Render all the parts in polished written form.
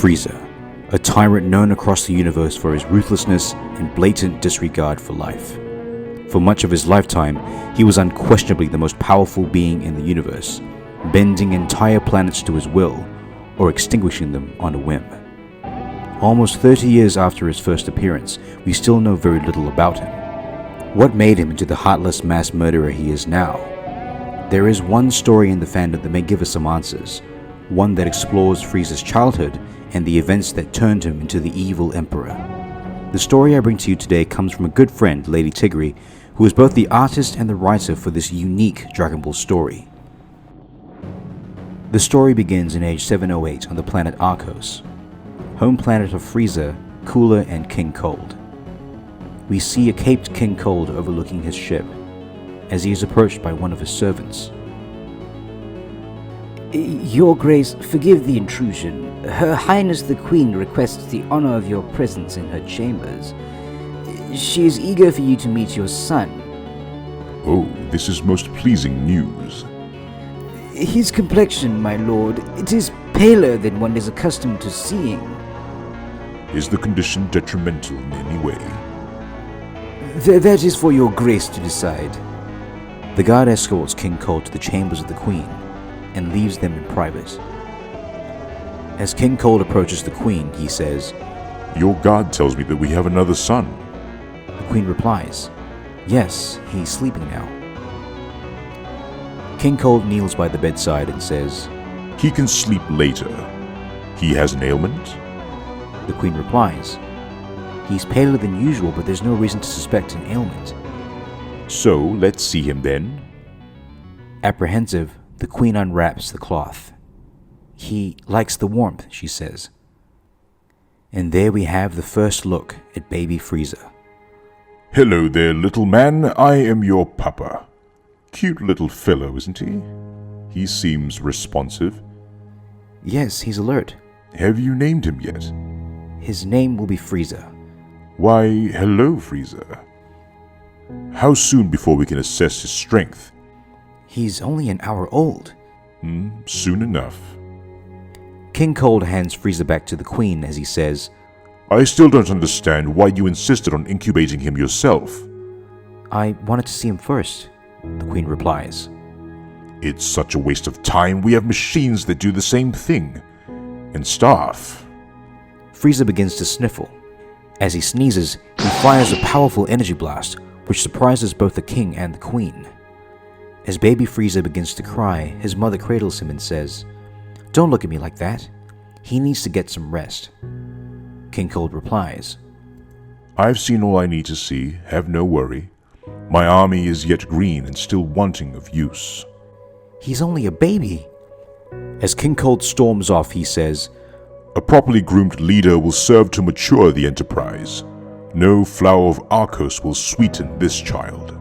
Frieza, a tyrant known across the universe for his ruthlessness and blatant disregard for life. For much of his lifetime, he was unquestionably the most powerful being in the universe, bending entire planets to his will, or extinguishing them on a whim. Almost 30 years after his first appearance, we still know very little about him. What made him into the heartless mass murderer he is now? There is one story in the fandom that may give us some answers, one that explores Frieza's childhood and the events that turned him into the evil emperor. The story I bring to you today comes from a good friend, Lady Tygry, who is both the artist and the writer for this unique Dragon Ball story. The story begins in age 708 on the planet Arcos, home planet of Frieza, Cooler, and King Cold. We see a caped King Cold overlooking his ship, as he is approached by one of his servants. Your Grace, forgive the intrusion. Her Highness the Queen requests the honor of your presence in her chambers. She is eager for you to meet your son. Oh, this is most pleasing news. His complexion, my lord, it is paler than one is accustomed to seeing. Is the condition detrimental in any way? That is for your Grace to decide. The guard escorts King Cold to the chambers of the Queen and leaves them in private. As King Cold approaches the Queen, he says, Your guard tells me that we have another son. The Queen replies, Yes, he's sleeping now. King Cold kneels by the bedside and says, He can sleep later. He has an ailment? The Queen replies, He's paler than usual, but there's no reason to suspect an ailment. So, let's see him then. Apprehensive, the Queen unwraps the cloth. He likes the warmth, she says. And there we have the first look at baby Frieza. Hello there, little man. I am your papa. Cute little fellow, isn't he? He seems responsive. Yes, he's alert. Have you named him yet? His name will be Frieza. Why, hello, Frieza. How soon before we can assess his strength? He's only an hour old. Soon enough. King Cold hands Frieza back to the Queen as he says, I still don't understand why you insisted on incubating him yourself. I wanted to see him first, the Queen replies. It's such a waste of time. We have machines that do the same thing. And staff. Frieza begins to sniffle. As he sneezes, he fires a powerful energy blast, which surprises both the King and the Queen. As baby Frieza begins to cry, his mother cradles him and says, Don't look at me like that. He needs to get some rest. King Cold replies, I've seen all I need to see, have no worry. My army is yet green and still wanting of use. He's only a baby. As King Cold storms off, he says, A properly groomed leader will serve to mature the enterprise. No flower of Arcos will sweeten this child.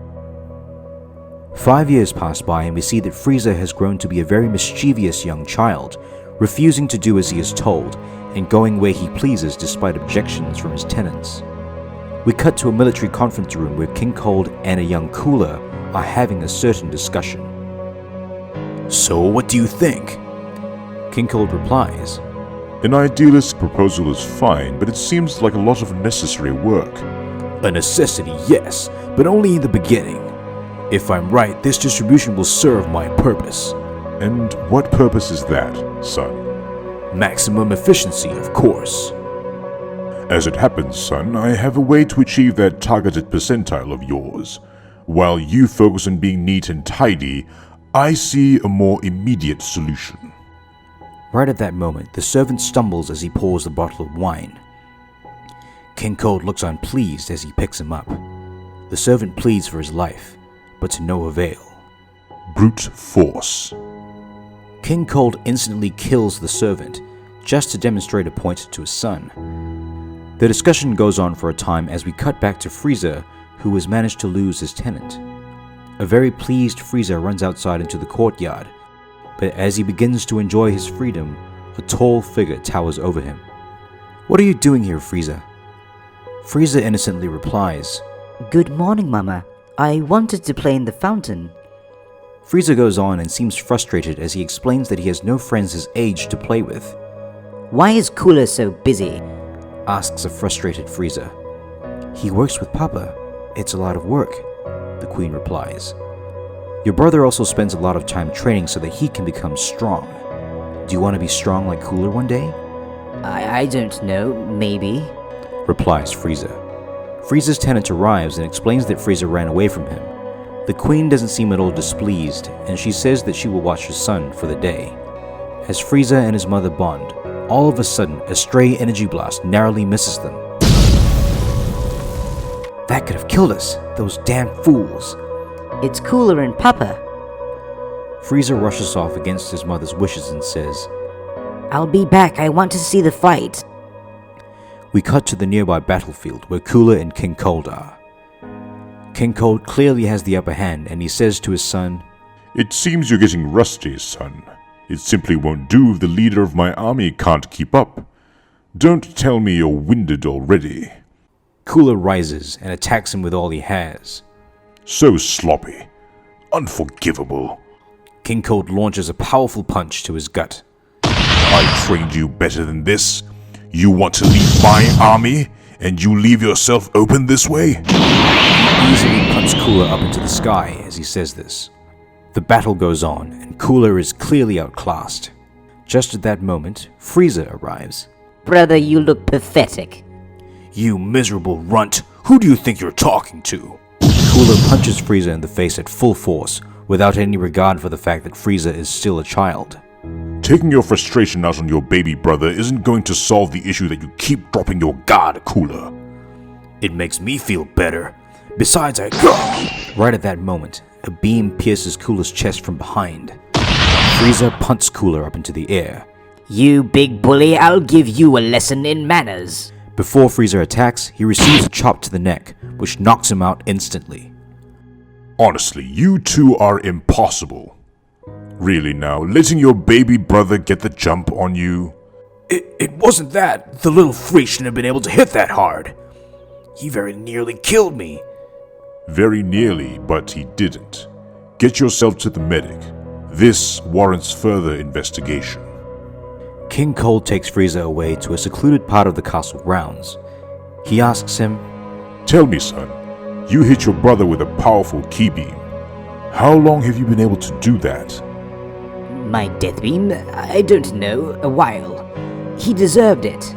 5 years pass by and we see that Frieza has grown to be a very mischievous young child, refusing to do as he is told and going where he pleases despite objections from his tenants. We cut to a military conference room where King Cold and a young Cooler are having a certain discussion. So what do you think? King Cold replies, An idealist proposal is fine, but it seems like a lot of necessary work. A necessity, yes, but only in the beginning. If I'm right, this distribution will serve my purpose. And what purpose is that, son? Maximum efficiency, of course. As it happens, son, I have a way to achieve that targeted percentile of yours. While you focus on being neat and tidy, I see a more immediate solution. Right at that moment, the servant stumbles as he pours the bottle of wine. King Cold looks unpleased as he picks him up. The servant pleads for his life, but to no avail. Brute force. King Cold instantly kills the servant, just to demonstrate a point to his son. The discussion goes on for a time as we cut back to Frieza, who has managed to lose his tenant. A very pleased Frieza runs outside into the courtyard, but as he begins to enjoy his freedom, a tall figure towers over him. What are you doing here, Frieza? Frieza innocently replies, Good morning, Mama. I wanted to play in the fountain. Frieza goes on and seems frustrated as he explains that he has no friends his age to play with. Why is Cooler so busy? asks a frustrated Frieza. He works with Papa. It's a lot of work, the Queen replies. Your brother also spends a lot of time training so that he can become strong. Do you want to be strong like Cooler one day? I don't know, maybe. Replies Frieza. Frieza's tenant arrives and explains that Frieza ran away from him. The Queen doesn't seem at all displeased, and she says that she will watch her son for the day. As Frieza and his mother bond, all of a sudden, a stray energy blast narrowly misses them. That could have killed us, those damn fools. It's Cooler and Papa. Frieza rushes off against his mother's wishes and says, I'll be back, I want to see the fight. We cut to the nearby battlefield where Cooler and King Cold are. King Cold clearly has the upper hand, and he says to his son, It seems you're getting rusty, son. It simply won't do if the leader of my army can't keep up. Don't tell me you're winded already. Cooler rises and attacks him with all he has. So sloppy. Unforgivable. King Cold launches a powerful punch to his gut. I trained you better than this. You want to lead my army, and you leave yourself open this way? He easily punts Cooler up into the sky as he says this. The battle goes on, and Cooler is clearly outclassed. Just at that moment, Frieza arrives. Brother, you look pathetic. You miserable runt, who do you think you're talking to? Cooler punches Frieza in the face at full force, without any regard for the fact that Frieza is still a child. Taking your frustration out on your baby brother isn't going to solve the issue that you keep dropping your guard, Cooler. It makes me feel better. Besides, Right at that moment, a beam pierces Cooler's chest from behind. Frieza punts Cooler up into the air. You big bully, I'll give you a lesson in manners. Before Frieza attacks, he receives a chop to the neck, which knocks him out instantly. Honestly, you two are impossible. Really now, letting your baby brother get the jump on you? It wasn't that. The little freak shouldn't have been able to hit that hard. He very nearly killed me. Very nearly, but he didn't. Get yourself to the medic. This warrants further investigation. King Cold takes Frieza away to a secluded part of the castle grounds. He asks him, Tell me, son, you hit your brother with a powerful ki beam. How long have you been able to do that? My death beam? I don't know, a while. He deserved it.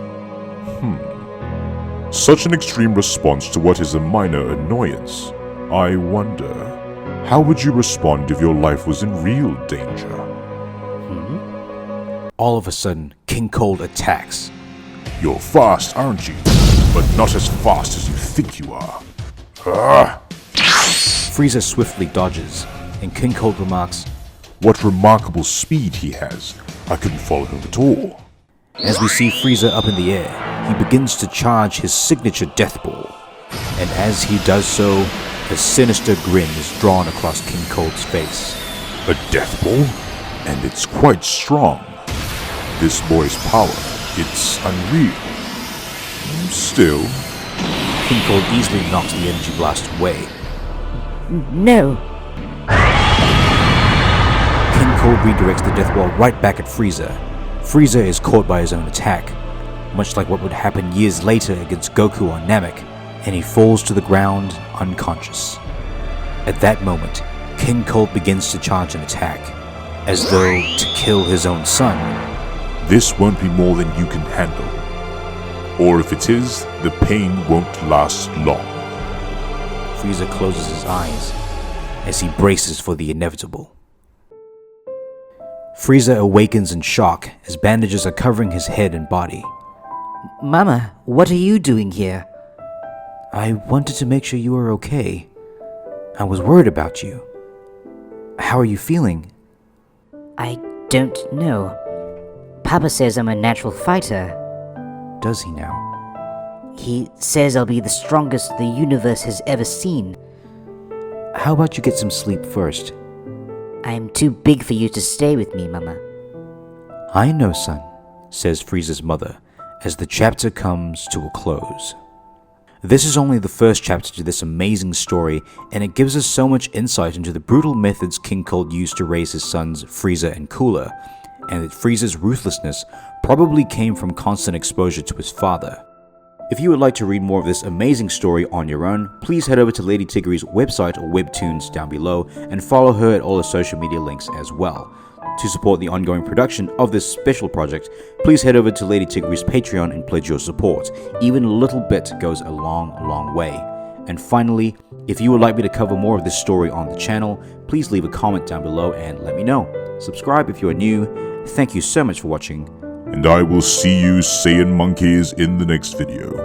Such an extreme response to what is a minor annoyance. I wonder, how would you respond if your life was in real danger? All of a sudden, King Cold attacks. You're fast, aren't you? But not as fast as you think you are. Frieza swiftly dodges, and King Cold remarks, What remarkable speed he has. I couldn't follow him at all. As we see Frieza up in the air, he begins to charge his signature death ball. And as he does so, a sinister grin is drawn across King Cold's face. A death ball? And it's quite strong. This boy's power, it's unreal. Still, King Cold easily knocks the energy blast away. No. King Cold redirects the death ball right back at Frieza. Frieza is caught by his own attack, much like what would happen years later against Goku on Namek, and he falls to the ground unconscious. At that moment, King Cold begins to charge an attack, as though to kill his own son. this won't be more than you can handle. Or if it is, the pain won't last long. Frieza closes his eyes as he braces for the inevitable. Frieza awakens in shock as bandages are covering his head and body. Mama, what are you doing here? I wanted to make sure you were okay. I was worried about you. How are you feeling? I don't know. Papa says I'm a natural fighter. Does he now? He says I'll be the strongest the universe has ever seen. How about you get some sleep first? I'm too big for you to stay with me, Mama. I know, son, says Frieza's mother, as the chapter comes to a close. This is only the first chapter to this amazing story, and it gives us so much insight into the brutal methods King Cold used to raise his sons Frieza and Cooler, and that Frieza's ruthlessness probably came from constant exposure to his father. If you would like to read more of this amazing story on your own, please head over to Lady Tygry's website or Webtoons down below and follow her at all the social media links as well. To support the ongoing production of this special project, please head over to Lady Tygry's Patreon and pledge your support. Even a little bit goes a long way. And finally, if you would like me to cover more of this story on the channel, please leave a comment down below and let me know. Subscribe if you are new. Thank you so much for watching. And I will see you Saiyan monkeys in the next video.